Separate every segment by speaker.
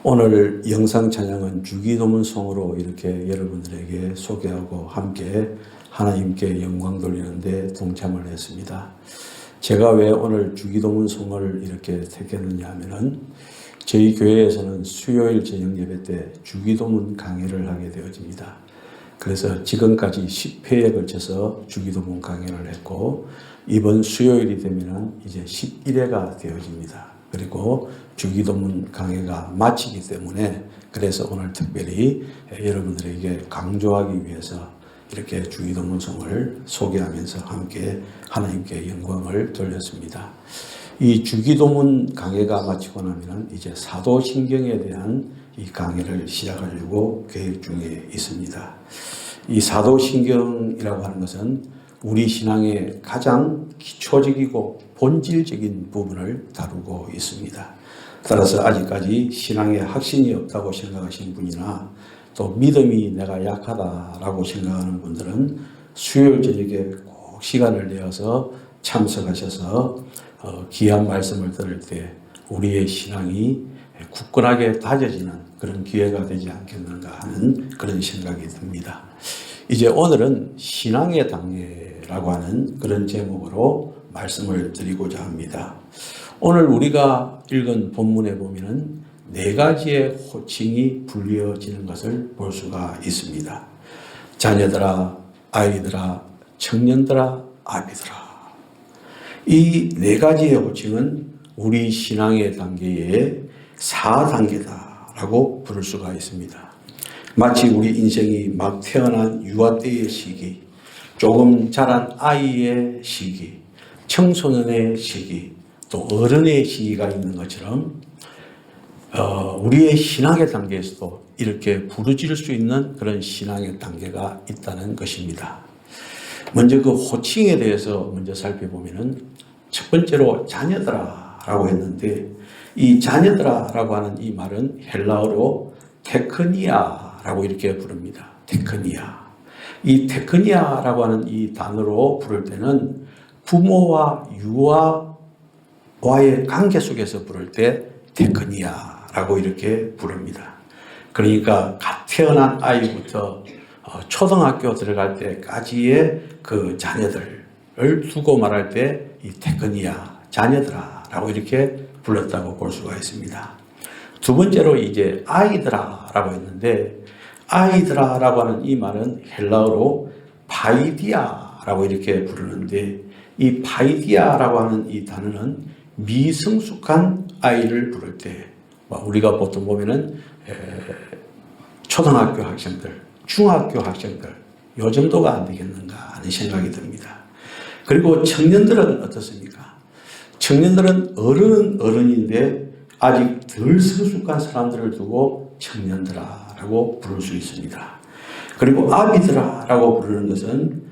Speaker 1: 오늘 영상 찬양은 주기도문송으로 이렇게 여러분들에게 소개하고 함께 하나님께 영광 돌리는데 동참을 했습니다. 제가 왜 오늘 주기도문송을 이렇게 택했느냐 하면은 저희 교회에서는 수요일 저녁 예배 때 주기도문 강해를 하게 되어집니다. 그래서 지금까지 10회에 걸쳐서 주기도문 강해를 했고 이번 수요일이 되면은 이제 11회가 되어집니다. 그리고 주기도문 강해가 마치기 때문에 그래서 오늘 특별히 여러분들에게 강조하기 위해서 이렇게 주기도문송을 소개하면서 함께 하나님께 영광을 돌렸습니다. 이 주기도문 강해가 마치고 나면 이제 사도신경에 대한 이 강해를 시작하려고 계획 중에 있습니다. 이 사도신경이라고 하는 것은 우리 신앙의 가장 기초적이고 본질적인 부분을 다루고 있습니다. 따라서 아직까지 신앙에 확신이 없다고 생각하시는 분이나 또 믿음이 내가 약하다라고 생각하는 분들은 수요일 저녁에 꼭 시간을 내어서 참석하셔서 귀한 말씀을 들을 때 우리의 신앙이 굳건하게 다져지는 그런 기회가 되지 않겠는가 하는 그런 생각이 듭니다. 이제 오늘은 신앙의 단계라고 하는 그런 제목으로 말씀을 드리고자 합니다. 오늘 우리가 읽은 본문에 보면은 네 가지의 호칭이 불리어지는 것을 볼 수가 있습니다. 자녀들아, 아이들아, 청년들아, 아비들아. 이 네 가지의 호칭은 우리 신앙의 단계의 4단계다라고 부를 수가 있습니다. 마치 우리 인생이 막 태어난 유아 때의 시기, 조금 자란 아이의 시기, 청소년의 시기, 또 어른의 시기가 있는 것처럼 우리의 신앙의 단계에서도 이렇게 부르짖을 수 있는 그런 신앙의 단계가 있다는 것입니다. 먼저 그 호칭에 대해서 먼저 살펴보면은 첫 번째로 자녀들아라고 했는데 이 자녀들아라고 하는 이 말은 헬라어로 테크니아라고 이렇게 부릅니다. 테크니아. 이 테크니아라고 하는 이 단어로 부를 때는 부모와 유아와의 관계 속에서 부를 때 테크니아라고 이렇게 부릅니다. 그러니까 갓 태어난 아이부터 초등학교 들어갈 때까지의 그 자녀들을 두고 말할 때 이 테크니아, 자녀들아라고 이렇게 불렀다고 볼 수가 있습니다. 두 번째로 이제 아이들아라고 했는데 아이들아라고 하는 이 말은 헬라어로 파이디아라고 이렇게 부르는데 이 파이디아라고 하는 이 단어는 미성숙한 아이를 부를 때 우리가 보통 보면은 초등학교 학생들, 중학교 학생들 요 정도가 안 되겠는가 하는 생각이 듭니다. 그리고 청년들은 어떻습니까? 청년들은 어른인데 아직 덜 성숙한 사람들을 두고 청년들아라고 부를 수 있습니다. 그리고 아비들아라고 부르는 것은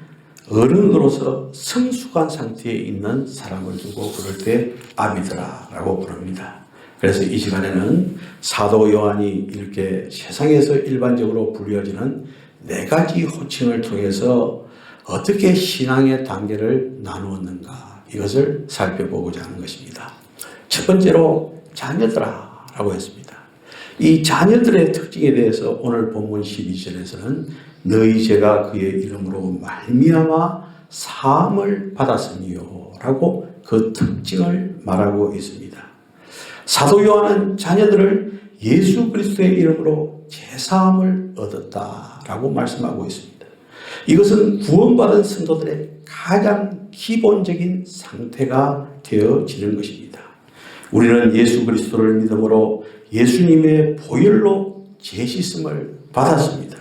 Speaker 1: 어른으로서 성숙한 상태에 있는 사람을 두고 부를 때 아비들아라고 부릅니다. 그래서 이 시간에는 사도 요한이 이렇게 세상에서 일반적으로 불려지는 네 가지 호칭을 통해서 어떻게 신앙의 단계를 나누었는가 이것을 살펴보고자 하는 것입니다. 첫 번째로 자녀들아라고 했습니다. 이 자녀들의 특징에 대해서 오늘 본문 12절에서는 너희 죄가 그의 이름으로 말미암아 사함을 받았으니요 라고 그 특징을 말하고 있습니다. 사도 요한은 자녀들을 예수 그리스도의 이름으로 제사함을 얻었다라고 말씀하고 있습니다. 이것은 구원받은 성도들의 가장 기본적인 상태가 되어지는 것입니다. 우리는 예수 그리스도를 믿음으로 예수님의 보혈로 죄-씻음을 받았습니다.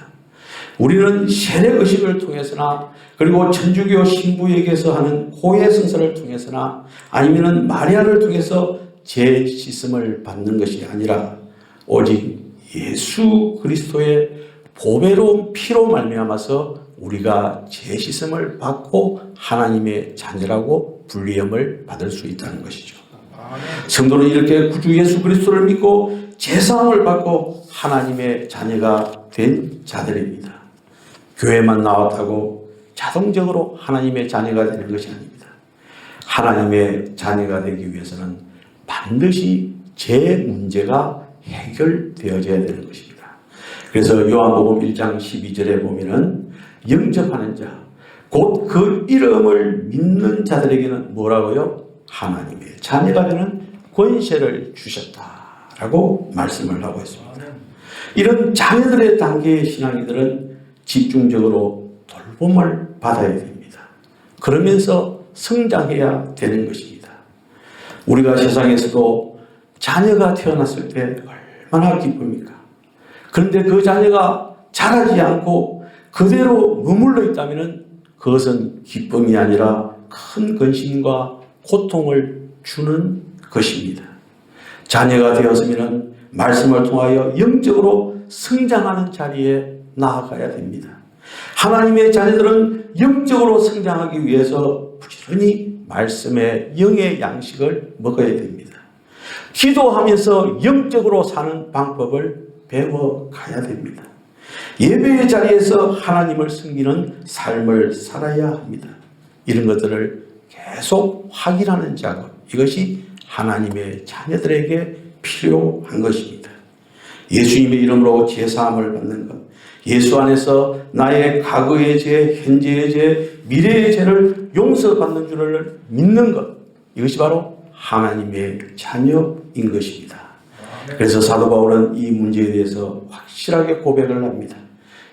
Speaker 1: 우리는 세례의식을 통해서나 그리고 천주교 신부에게서 하는 고해성사를 통해서나 아니면 마리아를 통해서 죄-씻음을 받는 것이 아니라 오직 예수 그리스도의 보배로운 피로 말미암아서 우리가 죄-씻음을 받고 하나님의 자녀라고 불리움을 받을 수 있다는 것이죠. 성도는 이렇게 구주 예수 그리스도를 믿고 제사함을 받고 하나님의 자녀가 된 자들입니다. 교회만 나왔다고 자동적으로 하나님의 자녀가 되는 것이 아닙니다. 하나님의 자녀가 되기 위해서는 반드시 죄 문제가 해결되어져야 되는 것입니다. 그래서 요한복음 1장 12절에 보면은 영접하는 자, 곧 그 이름을 믿는 자들에게는 뭐라고요? 하나님의 자녀가 되는 권세를 주셨다라고 말씀을 하고 있습니다. 이런 자녀들의 단계의 신앙이들은 집중적으로 돌봄을 받아야 됩니다. 그러면서 성장해야 되는 것입니다. 우리가 세상에서도 자녀가 태어났을 때 얼마나 기쁩니까? 그런데 그 자녀가 자라지 않고 그대로 머물러 있다면 그것은 기쁨이 아니라 큰 근심과 고통을 주는 것입니다. 자녀가 되었으면 말씀을 통하여 영적으로 성장하는 자리에 나아가야 됩니다. 하나님의 자녀들은 영적으로 성장하기 위해서 부지런히 말씀의 영의 양식을 먹어야 됩니다. 기도하면서 영적으로 사는 방법을 배워가야 됩니다. 예배의 자리에서 하나님을 섬기는 삶을 살아야 합니다. 이런 것들을 계속 확인하는 작업, 이것이 하나님의 자녀들에게 필요한 것입니다. 예수님의 이름으로 제사함을 받는 것, 예수 안에서 나의 과거의 죄, 현재의 죄, 미래의 죄를 용서받는 줄을 믿는 것, 이것이 바로 하나님의 자녀인 것입니다. 그래서 사도 바울은 이 문제에 대해서 확실하게 고백을 합니다.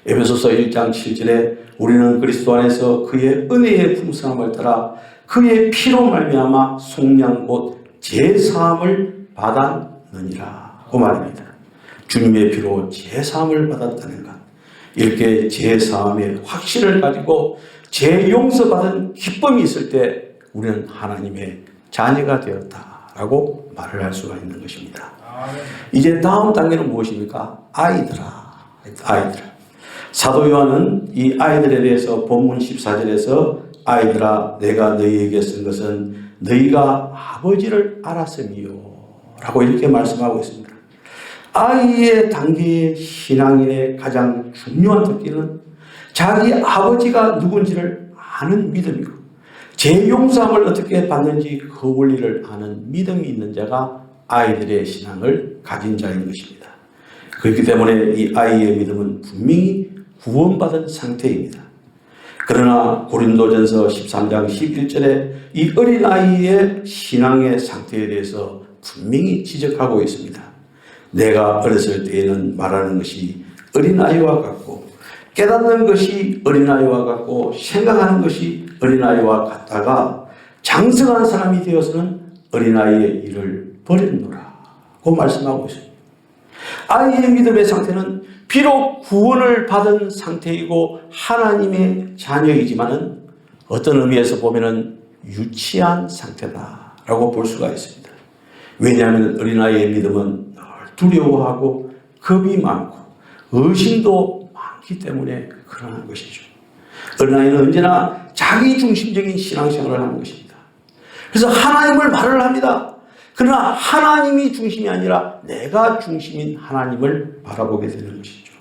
Speaker 1: 에베소서 1장 7절에 우리는 그리스도 안에서 그의 은혜의 풍성함을 따라 그의 피로 말미암아 속량 곧 제사함을 받았느니라 그 말입니다. 주님의 피로 제사함을 받았다는 것, 이렇게 제사함의 확신을 가지고 재용서받은 기쁨이 있을 때 우리는 하나님의 자녀가 되었다라고 말을 할 수가 있는 것입니다. 이제 다음 단계는 무엇입니까? 아이들아. 사도 요한은 이 아이들에 대해서 본문 14절에서 아이들아 내가 너희에게 쓴 것은 너희가 아버지를 알았음이요 라고 이렇게 말씀하고 있습니다. 아이의 단계의 신앙인의 가장 중요한 특기는 자기 아버지가 누군지를 아는 믿음이고 재용서함을 어떻게 받는지 그 원리를 아는 믿음이 있는 자가 아이들의 신앙을 가진 자인 것입니다. 그렇기 때문에 이 아이의 믿음은 분명히 구원받은 상태입니다. 그러나 고린도전서 13장 11절에 이 어린아이의 신앙의 상태에 대해서 분명히 지적하고 있습니다. 내가 어렸을 때에는 말하는 것이 어린아이와 같고 깨닫는 것이 어린아이와 같고 생각하는 것이 어린아이와 같다가 장성한 사람이 되어서는 어린아이의 일을 버렸노라고 말씀하고 있습니다. 아이의 믿음의 상태는 비록 구원을 받은 상태이고 하나님의 자녀이지만은 어떤 의미에서 보면은 유치한 상태다라고 볼 수가 있습니다. 왜냐하면 어린아이의 믿음은 늘 두려워하고 겁이 많고 의심도 많기 때문에 그러는 것이죠. 어린아이는 언제나 자기중심적인 신앙생활을 하는 것입니다. 그래서 하나님을 말을 합니다. 그러나 하나님이 중심이 아니라 내가 중심인 하나님을 바라보게 되는 것이죠.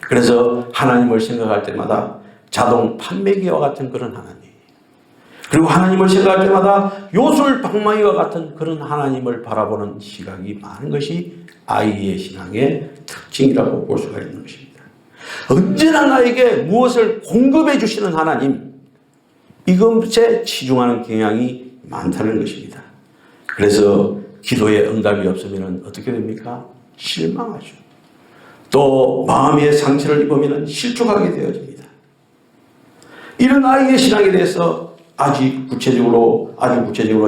Speaker 1: 그래서 하나님을 생각할 때마다 자동 판매기와 같은 그런 하나님, 그리고 하나님을 생각할 때마다 요술방망이와 같은 그런 하나님을 바라보는 시각이 많은 것이 아이의 신앙의 특징이라고 볼 수가 있는 것입니다. 언제나 나에게 무엇을 공급해 주시는 하나님, 이것에 치중하는 경향이 많다는 것입니다. 그래서 기도에 응답이 없으면 어떻게 됩니까? 실망하죠. 또 마음의 상처를 입으면 실족하게 되어집니다. 이런 아이의 신앙에 대해서 아주 구체적으로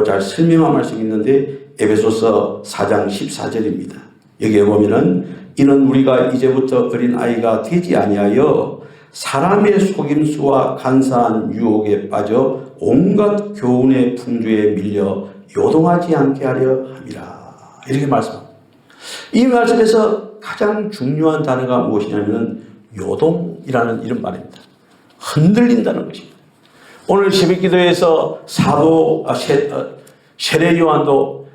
Speaker 1: 잘 설명한 말씀이 있는데 에베소서 4장 14절입니다. 여기에 보면은 이는 우리가 이제부터 어린 아이가 되지 아니하여 사람의 속임수와 간사한 유혹에 빠져 온갖 교훈의 풍조에 밀려 요동하지 않게 하려 함이라. 이렇게 말씀합니다. 이 말씀에서 가장 중요한 단어가 무엇이냐면 요동이라는 이런 말입니다. 흔들린다는 것입니다. 오늘 새벽기도에서 세례 요한도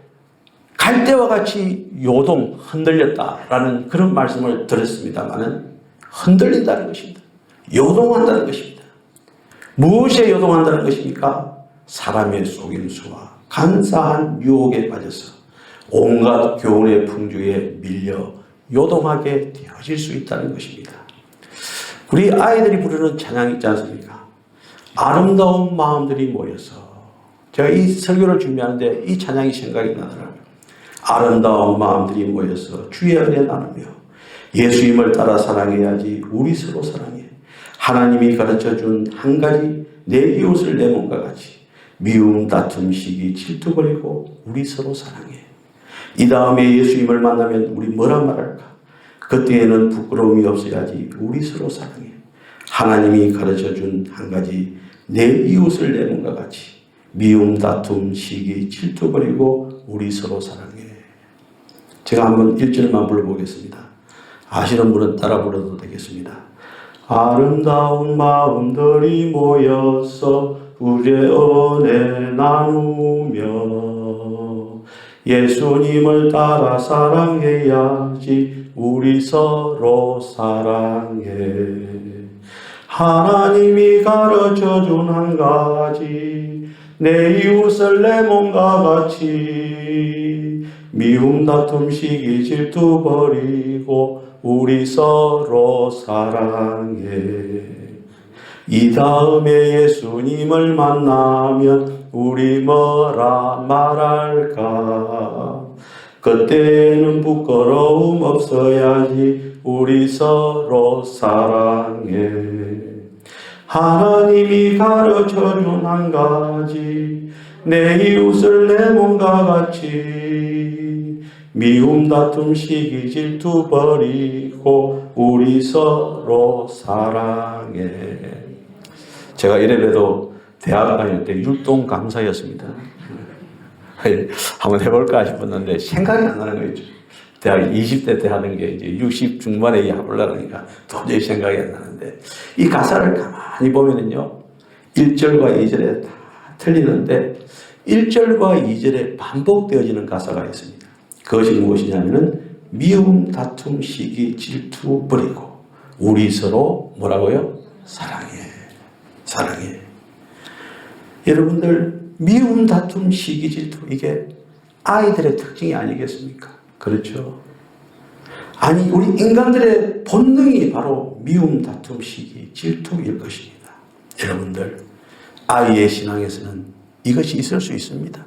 Speaker 1: 갈대와 같이 요동, 흔들렸다라는 그런 말씀을 들었습니다만은 흔들린다는 것입니다. 요동한다는 것입니다. 무엇에 요동한다는 것입니까? 사람의 속임수와 간사한 유혹에 빠져서 온갖 교훈의 풍조에 밀려 요동하게 되어질 수 있다는 것입니다. 우리 아이들이 부르는 찬양이 있지 않습니까? 아름다운 마음들이 모여서, 제가 이 설교를 준비하는데 이 찬양이 생각이 나더라고요. 아름다운 마음들이 모여서 주의 은혜 나누며 예수님을 따라 사랑해야지 우리 서로 사랑해. 하나님이 가르쳐준 한 가지 내 이웃을 내 몸과 같이 미움, 다툼, 시기, 질투 버리고 우리 서로 사랑해. 이 다음에 예수님을 만나면 우리 뭐라 말할까? 그때에는 부끄러움이 없어야지 우리 서로 사랑해. 하나님이 가르쳐준 한 가지 내 이웃을 내 몸과 같이 미움, 다툼, 시기, 질투 버리고 우리 서로 사랑해. 제가 한번 1절만 불러보겠습니다. 아시는 분은 따라 불러도 되겠습니다. 아름다운 마음들이 모여서 우리의 은혜 나누며 예수님을 따라 사랑해야지 우리 서로 사랑해. 하나님이 가르쳐준 한 가지 내 이웃을 내 몸과 같이 미움, 다툼, 시기, 질투 버리고 우리 서로 사랑해. 이 다음에 예수님을 만나면 우리 뭐라 말할까? 그때는 부끄러움 없어야지 우리 서로 사랑해. 하나님이 가르쳐준 한 가지 내 이웃을 내 몸과 같이 미움, 다툼, 시기, 질투 버리고 우리 서로 사랑해. 제가 이래봬도 대학 다닐 때 율동 강사였습니다. 한번 해볼까 싶었는데 생각이 안 나는 거죠. 대학 20대 때 하는 게 이제 60 중반에 해보려니까 도저히 생각이 안 나는데, 이 가사를 가만히 보면은요, 1절과 2절에 다 틀리는데 1절과 2절에 반복되어지는 가사가 있습니다. 그것이 무엇이냐면은 미움, 다툼, 시기, 질투 버리고 우리 서로 뭐라고요? 사랑해. 사랑해. 여러분들, 미움, 다툼, 시기, 질투, 이게 아이들의 특징이 아니겠습니까? 그렇죠? 아니, 우리 인간들의 본능이 바로 미움, 다툼, 시기, 질투일 것입니다. 여러분들, 아이의 신앙에서는 이것이 있을 수 있습니다.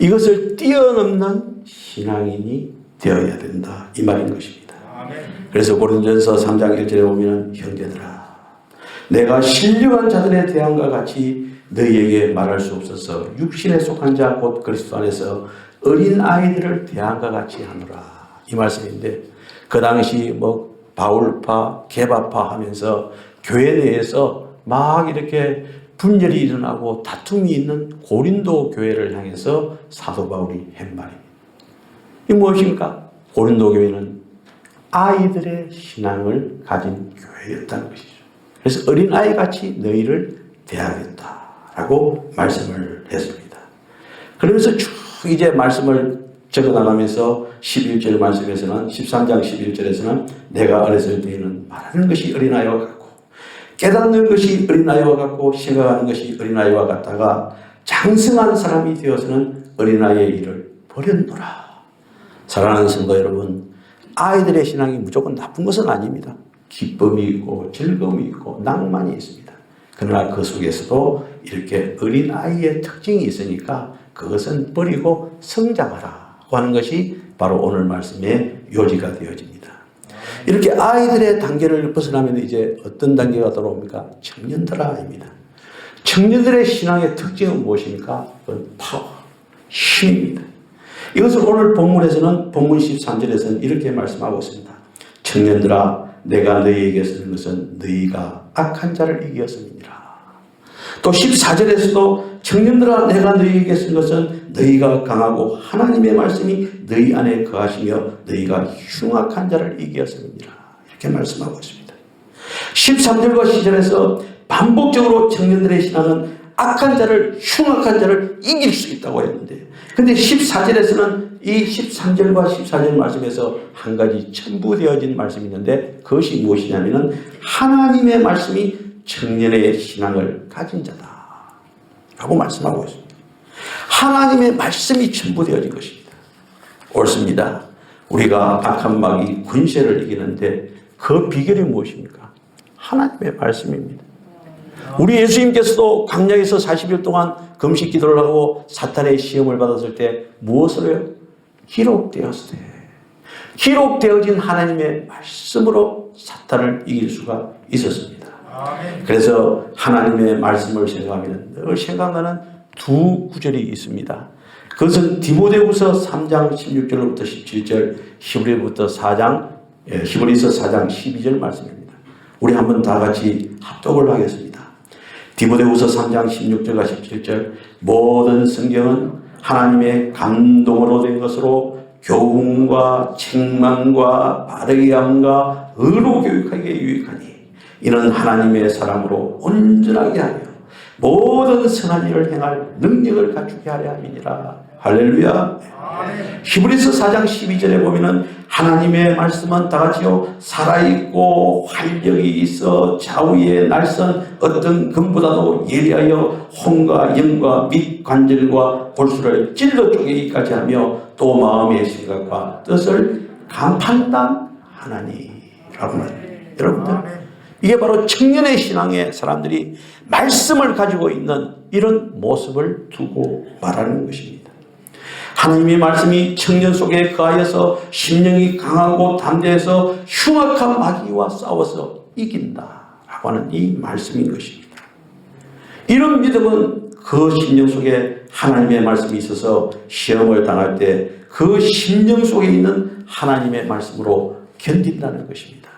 Speaker 1: 이것을 뛰어넘는 신앙인이 되어야 된다, 이 말인 것입니다. 그래서 고린도전서 3장 1절에 보면, 형제들아, 내가 신령한 자들의 대함과 같이 너희에게 말할 수 없어서 육신에 속한 자 곧 그리스도 안에서 어린 아이들을 대함과 같이 하노라, 이 말씀인데, 그 당시 뭐 바울파, 게바파 하면서 교회 내에서 막 이렇게 분열이 일어나고 다툼이 있는 고린도 교회를 향해서 사도 바울이 한 말입니다. 이게 무엇입니까? 고린도 교회는 아이들의 신앙을 가진 교회였다는 것이죠. 그래서 어린아이같이 너희를 대하겠다라고 말씀을 했습니다. 그러면서 쭉 이제 말씀을 적어나가면서 11절 말씀에서는, 13장 11절에서는 내가 어렸을 때에는 말하는 것이 어린아이와 같고 깨닫는 것이 어린아이와 같고 생각하는 것이 어린아이와 같다가 장성한 사람이 되어서는 어린아이의 일을 버렸노라. 사랑하는 성도 여러분, 아이들의 신앙이 무조건 나쁜 것은 아닙니다. 기쁨이 있고 즐거움이 있고 낭만이 있습니다. 그러나 그 속에서도 이렇게 어린아이의 특징이 있으니까 그것은 버리고 성장하라고 하는 것이 바로 오늘 말씀의 요지가 되어집니다. 이렇게 아이들의 단계를 벗어나면 이제 어떤 단계가 들어옵니까? 청년들아입니다. 청년들의 신앙의 특징은 무엇입니까? 그건 파워, 힘입니다. 이것을 오늘 본문에서는, 본문 13절에서는 이렇게 말씀하고 있습니다. 청년들아, 내가 너희에게 쓰는 것은 너희가 악한 자를 이겼음이니라. 또 14절에서도 청년들아, 내가 너희에게 쓴 것은 너희가 강하고 하나님의 말씀이 너희 안에 거하시며 너희가 흉악한 자를 이겼음이니라. 이렇게 말씀하고 있습니다. 13절과 14절에서 반복적으로 청년들의 신앙은 악한 자를, 흉악한 자를 이길 수 있다고 했는데, 근데 14절에서는 이 13절과 14절 말씀에서 한 가지 첨부되어진 말씀이 있는데, 그것이 무엇이냐면은 하나님의 말씀이 청년의 신앙을 가진 자다 라고 말씀하고 있습니다. 하나님의 말씀이 첨부되어진 것입니다. 옳습니다. 우리가 악한 마귀 권세를 이기는데 그 비결이 무엇입니까? 하나님의 말씀입니다. 우리 예수님께서도 광야에서 40일 동안 금식 기도를 하고 사탄의 시험을 받았을 때 무엇을 해요? 기록되었을 때. 기록되어진 하나님의 말씀으로 사탄을 이길 수가 있었습니다. 그래서 하나님의 말씀을 생각하면 늘 생각나는 두 구절이 있습니다. 그것은 디모데후서 3장 16절부터 17절, 히브리서 4장 12절 말씀입니다. 우리 한번 다 같이 합독을 하겠습니다. 디모데후서 3장 16절과 17절, 모든 성경은 하나님의 감동으로 된 것으로 교훈과 책망과 바르게 함과 의로 교육하기에 유익하니 이는 하나님의 사람으로 온전하게 하며 모든 선한 일을 행할 능력을 갖추게 하려 함이니라. 할렐루야. 히브리서 4장 12절에 보면은 하나님의 말씀은 다같이요 살아있고 활력이 있어 좌우에 날선 어떤 금보다도 예리하여 혼과 영과 및 관절과 골수를 찔러 쪼개기까지 하며 또 마음의 생각과 뜻을 감판당하나니라고 말합니다. 여러분들, 이게 바로 청년의 신앙의 사람들이 말씀을 가지고 있는 이런 모습을 두고 말하는 것입니다. 하나님의 말씀이 청년 속에 거하여서 심령이 강하고 담대해서 흉악한 마귀와 싸워서 이긴다라고 하는 이 말씀인 것입니다. 이런 믿음은 그 심령 속에 하나님의 말씀이 있어서 시험을 당할 때 그 심령 속에 있는 하나님의 말씀으로 견딘다는 것입니다.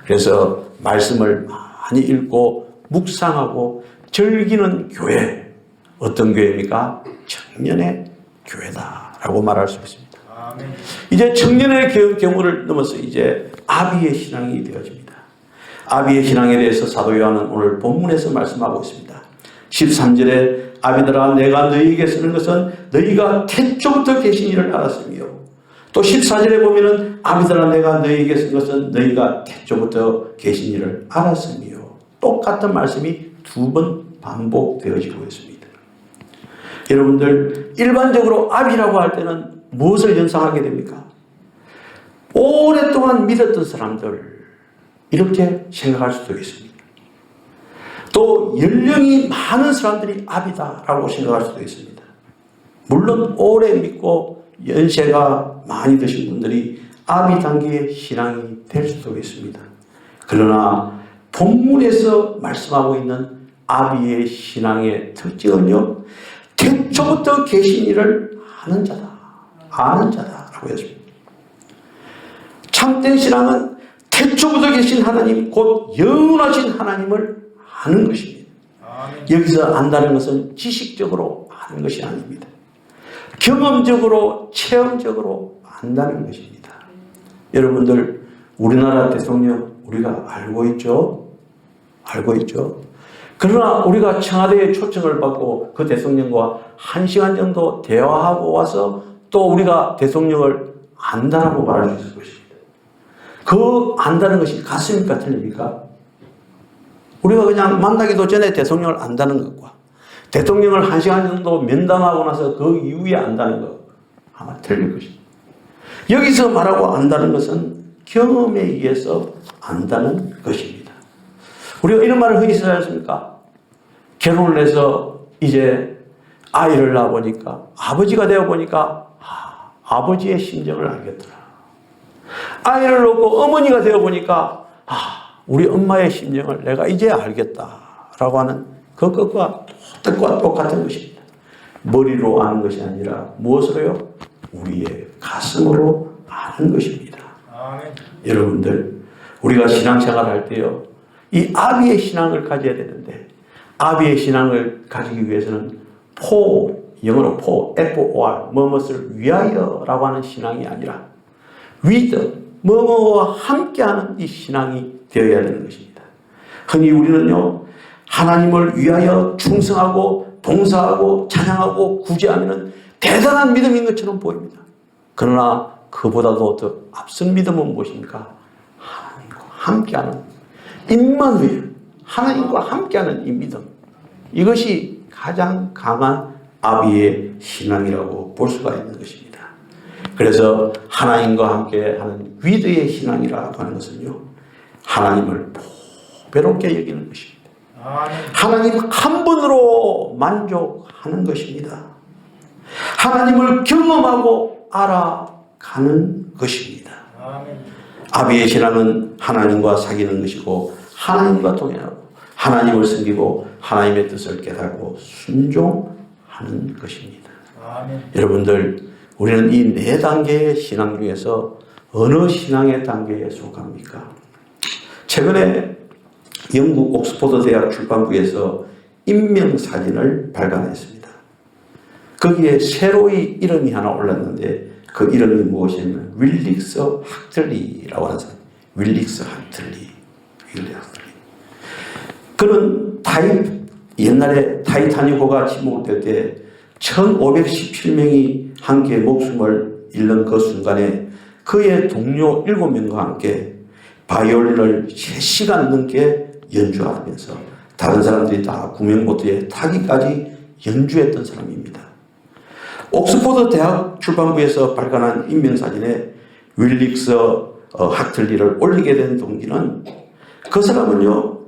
Speaker 1: 그래서 말씀을 많이 읽고 묵상하고 즐기는 교회, 어떤 교회입니까? 청년의 교회다라고 말할 수 있습니다. 이제 청년의 경우를 넘어서 이제 아비의 신앙이 되어집니다. 아비의 신앙에 대해서 사도 요한은 오늘 본문에서 말씀하고 있습니다. 13절에 아비들아 내가 너희에게 쓰는 것은 너희가 태초부터 계신 이를 알았으며, 또 14절에 보면은 아비들아 내가 너희에게 쓴 것은 너희가 태초부터 계신 이를 알았으며, 똑같은 말씀이 두 번 반복되어지고 있습니다. 여러분들, 일반적으로 아비라고 할 때는 무엇을 연상하게 됩니까? 오랫동안 믿었던 사람들, 이렇게 생각할 수도 있습니다. 또 연령이 많은 사람들이 아비다라고 생각할 수도 있습니다. 물론 오래 믿고 연세가 많이 드신 분들이 아비 단계의 신앙이 될 수도 있습니다. 그러나 본문에서 말씀하고 있는 아비의 신앙의 특징은요, 태초부터 계신 이를 아는 자다라고 했습니다. 참된 신앙은 태초부터 계신 하나님, 곧 영원하신 하나님을 아는 것입니다. 여기서 안다는 것은 지식적으로 아는 것이 아닙니다. 경험적으로, 체험적으로 안다는 것입니다. 여러분들, 우리나라 대통령 우리가 알고 있죠? 알고 있죠? 그러나 우리가 청와대에 초청을 받고 그 대통령과 1시간 정도 대화하고 와서 또 우리가 대통령을 안다라고 말할 수 있을 것입니다. 그 안다는 것이 같습니까? 틀립니까? 우리가 그냥 만나기도 전에 대통령을 안다는 것과 대통령을 1시간 정도 면담하고 나서 그 이후에 안다는 것 아마 틀릴 것입니다. 여기서 말하고 안다는 것은 경험에 의해서 안다는 것입니다. 우리가 이런 말을 흔히 쓰지 않습니까? 결혼을 해서 이제 아이를 낳아보니까, 아버지가 되어보니까 아버지의 심정을 알겠더라. 아이를 놓고 어머니가 되어보니까 우리 엄마의 심정을 내가 이제 알겠다라고 하는 그것과 똑같은 것입니다. 머리로 아는 것이 아니라 무엇으로요? 우리의 가슴으로 아는 것입니다. 아멘. 여러분들, 우리가 신앙생활을 할 때요, 이 아비의 신앙을 가져야 되는데, 아비의 신앙을 가지기 위해서는 영어로 FOR, 무엇을 위하여라고 하는 신앙이 아니라 with, 뭐뭐와 함께하는 이 신앙이 되어야 되는 것입니다. 흔히 우리는요, 하나님을 위하여 충성하고 봉사하고 찬양하고 구제하면 대단한 믿음인 것처럼 보입니다. 그러나 그보다도 더 앞선 믿음은 무엇입니까? 하나님과 함께하는 임마누엘, 하나님과 함께하는 이 믿음, 이것이 가장 강한 아비의 신앙이라고 볼 수가 있는 것입니다. 그래서 하나님과 함께 하는 위대의 신앙이라고 하는 것은요, 하나님을 보배롭게 여기는 것입니다. 하나님 한 분으로 만족하는 것입니다. 하나님을 경험하고 알아가는 것입니다. 아비의 신앙은 하나님과 사귀는 것이고 하나님과 동행하고 하나님을 섬기고 하나님의 뜻을 깨닫고 순종하는 것입니다. 여러분들, 우리는 이 4단계의 신앙 중에서 어느 신앙의 단계에 속합니까? 최근에 영국 옥스퍼드 대학 출판부에서 인명사진을 발간했습니다. 거기에 새로이 이름이 하나 올랐는데 그 이름이 무엇이냐면 윌릭스 학틀리라고 하는 사람. 윌릭스 학틀리. 그는 옛날에 타이타닉호가 침몰될 때 1517명이 함께 목숨을 잃는 그 순간에 그의 동료 7명과 함께 바이올린을 3시간 넘게 연주하면서 다른 사람들이 다 구명보트에 타기까지 연주했던 사람입니다. 옥스퍼드 대학 출판부에서 발간한 인명사진에 윌릭스 학틀리를 올리게 된 동기는 그 사람은요,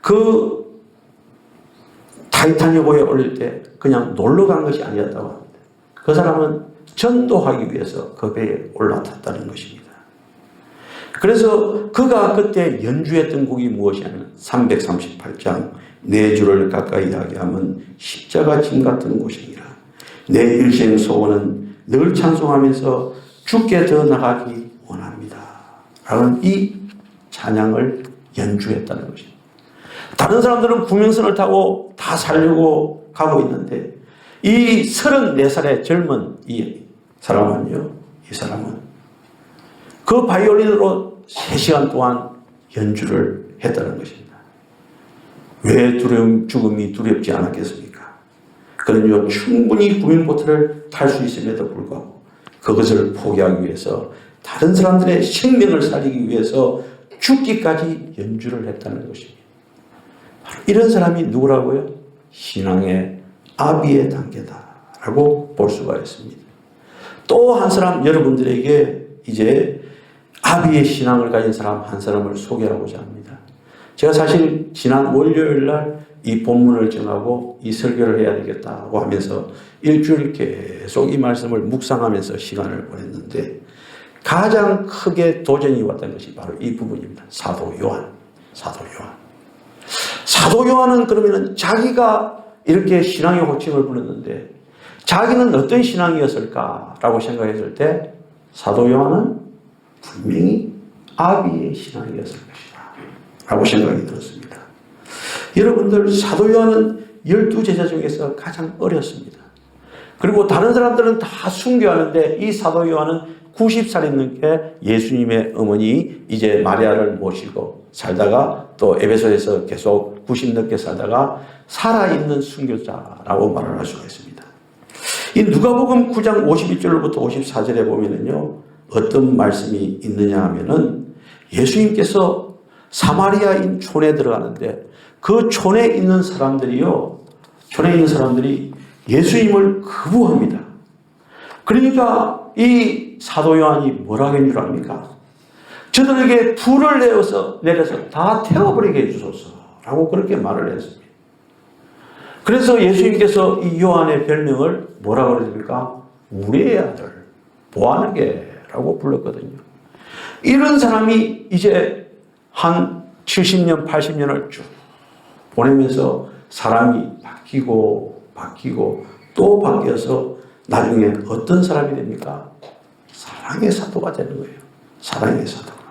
Speaker 1: 그 타이타닉호에 올릴 때 그냥 놀러 간 것이 아니었다고 합니다. 그 사람은 전도하기 위해서 그 배에 올라탔다는 것입니다. 그래서 그가 그때 연주했던 곡이 무엇이냐면 338장 내 주를 가까이 하게 하면 십자가 짐 같은 고생이라 내 일생 소원은 늘 찬송하면서 주께 더 나가기 원합니다 라는 이 찬양을 연주했다는 것입니다. 다른 사람들은 구명선을 타고 다 살려고 가고 있는데 이 34살의 젊은 이 사람은 그 바이올린으로 3시간 동안 연주를 했다는 것입니다. 왜 죽음이 두렵지 않았겠습니까? 그는요, 충분히 구명보트를 탈 수 있음에도 불구하고 그것을 포기하기 위해서 다른 사람들의 생명을 살리기 위해서 죽기까지 연주를 했다는 것입니다. 이런 사람이 누구라고요? 신앙의 아비의 단계다라고 볼 수가 있습니다. 또 한 사람, 여러분들에게 이제 아비의 신앙을 가진 사람 한 사람을 소개하고자 합니다. 제가 사실 지난 월요일 날 이 본문을 정하고 이 설교를 해야 되겠다고 하면서 일주일 계속 이 말씀을 묵상하면서 시간을 보냈는데 가장 크게 도전이 왔던 것이 바로 이 부분입니다. 사도 요한. 사도 요한은 그러면은 자기가 이렇게 신앙의 호칭을 불렀는데 자기는 어떤 신앙이었을까라고 생각했을 때 사도 요한은 분명히 아비의 신앙이었을 것이다 라고 생각이 들었습니다. 여러분들, 사도 요한은 12제자 중에서 가장 어렸습니다. 그리고 다른 사람들은 다 순교하는데 이 사도 요한은 90살이 넘게 예수님의 어머니 이제 마리아를 모시고 살다가 또 에베소에서 계속 90 넘게 살다가 살아있는 순교자라고 말을 할 수가 있습니다. 이 누가복음 9장 51절부터 54절에 보면은요, 어떤 말씀이 있느냐 하면은 예수님께서 사마리아인 촌에 들어가는데 그 촌에 있는 사람들이 예수님을 거부합니다. 그러니까 이 사도 요한이 뭐라고 했는 줄 압니까? 저들에게 불을 내려서 다 태워버리게 해주소서 라고 그렇게 말을 했습니다. 그래서 예수님께서 이 요한의 별명을 뭐라고 그랬습니까? 우리의 아들, 보아느게라고 불렀거든요. 이런 사람이 이제 한 70년, 80년을 쭉 보내면서 사람이 바뀌고 또 바뀌어서 나중에 어떤 사람이 됩니까? 사랑의 사도가 되는 거예요. 사랑의 사도가.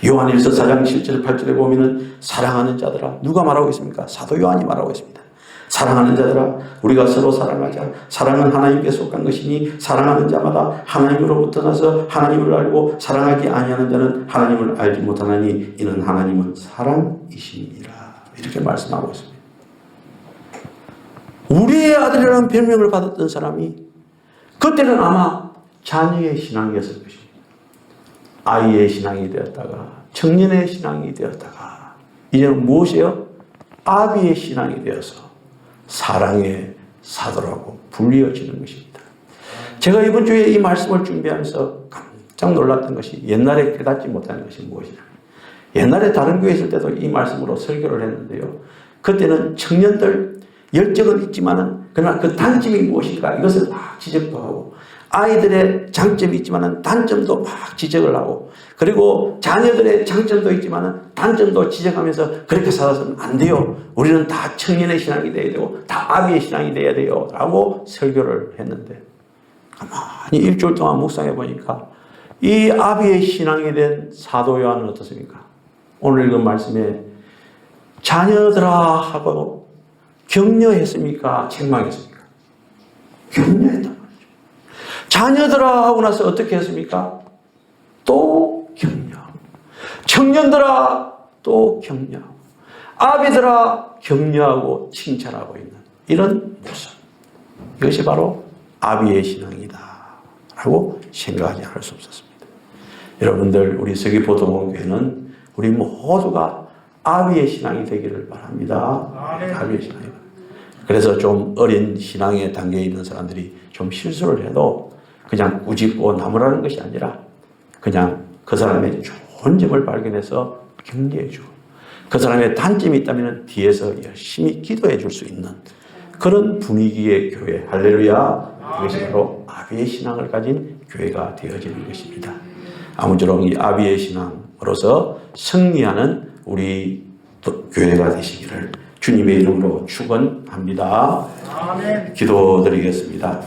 Speaker 1: 요한일서 4장 7절 8절에 보면은 사랑하는 자들아, 누가 말하고 있습니까? 사도 요한이 말하고 있습니다. 사랑하는 자들아, 우리가 서로 사랑하자. 사랑은 하나님께 속한 것이니 사랑하는 자마다 하나님으로부터 나서 하나님을 알고 사랑하지 아니하는 자는 하나님을 알지 못하나니 이는 하나님은 사랑이십니다. 이렇게 말씀하고 있습니다. 우리의 아들이라는 별명을 받았던 사람이 그때는 아마 자녀의 신앙이었을 것입니다. 아이의 신앙이 되었다가 청년의 신앙이 되었다가 이제는 무엇이에요? 아비의 신앙이 되어서 사랑의 사도라고 불리어지는 것입니다. 제가 이번 주에 이 말씀을 준비하면서 깜짝 놀랐던 것이 옛날에 깨닫지 못한 것이 무엇이냐. 옛날에 다른 교회 있을 때도 이 말씀으로 설교를 했는데요. 그때는 청년들 열정은 있지만은 그러나 그 단점이 무엇인가 이것을 막 지적도 하고 아이들의 장점이 있지만은 단점도 막 지적을 하고 그리고 자녀들의 장점도 있지만은 단점도 지적하면서 그렇게 살아서는 안 돼요. 우리는 다 청년의 신앙이 돼야 되고 다 아비의 신앙이 돼야 돼요. 라고 설교를 했는데 가만히 일주일 동안 묵상해 보니까 이 아비의 신앙이 된 사도 요한은 어떻습니까? 오늘 읽은 말씀에 자녀들아 하고 격려했습니까? 책망했습니까? 격려했단 말이죠. 자녀들아 하고 나서 어떻게 했습니까? 또 격려하고 청년들아 또 격려하고 아비들아 격려하고 칭찬하고 있는 이런 모습. 이것이 바로 아비의 신앙이다 라고 생각하지 않을 수 없었습니다. 여러분들 우리 서귀포동원교회는 우리 모두가 아비의 신앙이 되기를 바랍니다. 아비의 신앙이. 그래서 좀 어린 신앙의 단계에 있는 사람들이 좀 실수를 해도 그냥 꾸짖고 나무라는 것이 아니라 그냥 그 사람의 좋은 점을 발견해서 격려해 주고 그 사람의 단점이 있다면 뒤에서 열심히 기도해 줄 수 있는 그런 분위기의 교회. 할렐루야. 그것이 바로 아비의 신앙을 가진 교회가 되어지는 것입니다. 아무쪼록 이 아비의 신앙으로서 승리하는 우리 교회가 되시기를 주님의 이름으로 축원합니다. 기도드리겠습니다.